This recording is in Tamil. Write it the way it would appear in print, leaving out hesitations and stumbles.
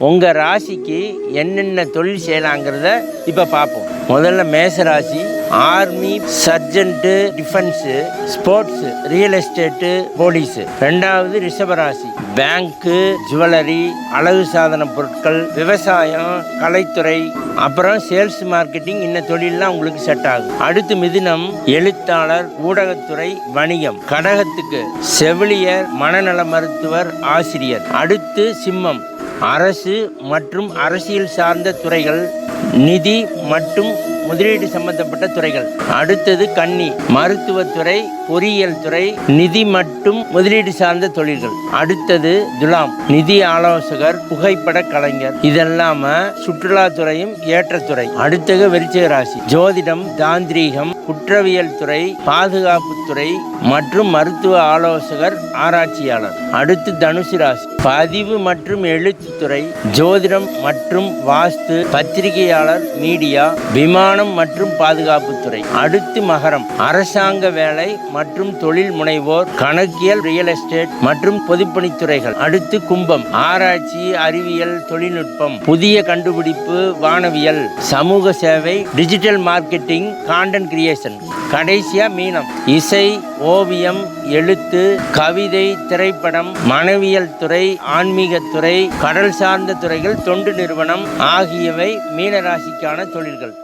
உங்கள் ராசிக்கு என்னென்ன தொழில் செய்யலாங்கிறத இப்போ பார்ப்போம். முதல்ல மேச ராசி, army, sergeant, defence, sports, real estate, police. ரெண்டாவது ரிஷபராசி, பேங்க்கு, ஜுவல்லரி, அழகு சாதன பொருட்கள், விவசாயம், கலைத்துறை, அப்புறம் சேல்ஸ் மார்க்கெட்டிங். இந்த தொழிலெலாம் உங்களுக்கு செட் ஆகும். அடுத்து மிதுனம், எழுத்தாளர், ஊடகத்துறை, வணிகம். கடகத்துக்கு செவிலியர், மனநல மருத்துவர், ஆசிரியர். அடுத்து சிம்மம், அரசு மற்றும் அரசியல் சார்ந்த துறைகள், நிதி மற்றும் முதலீடு சம்பந்தப்பட்ட துறைகள். அடுத்தது கன்னி, மருத்துவத்துறை, பொறியியல் துறை, நிதி மற்றும் முதலீடு சார்ந்த தொழில்கள். அடுத்தது துலாம், நிதி ஆலோசகர், புகைப்பட கலைஞர். இதெல்லாம சுற்றுலாத்துறையும் ஏற்றத்துறை. அடுத்தது விருச்சிக ராசி, ஜோதிடம், தாந்திரீகம், குற்றவியல் துறை, பாதுகாப்புத்துறை மற்றும் மருத்துவ ஆலோசகர், ஆராய்ச்சியாளர். அடுத்து தனுசு ராசி, பதிவு மற்றும் எழுத்துத்துறை, ஜோதிடம் மற்றும் வாஸ்து, பத்திரிகையாளர், மீடியா, விமானம் மற்றும் பாதுகாப்புத்துறை. அடுத்து மகரம், அரசாங்க வேலை மற்றும் தொழில் முனைவோர், கணக்கியல், ரியல் எஸ்டேட் மற்றும் பொதுப்பணித்துறைகள். அடுத்து கும்பம், ஆராய்ச்சி, அறிவியல், தொழில்நுட்பம், புதிய கண்டுபிடிப்பு, வானவியல், சமூக சேவை, டிஜிட்டல் மார்க்கெட்டிங், கான்டென்ட் கிரியேஷன். கடைசியா மீனம், இசை, ஓவியம், எழுத்து, கவிதை, திரைப்படம், மனவியல் துறை, ஆன்மீகத்துறை, கடல் சார்ந்த துறைகள், தொண்டு நிறுவனம் ஆகியவை மீனராசிக்கான தொழில்கள்.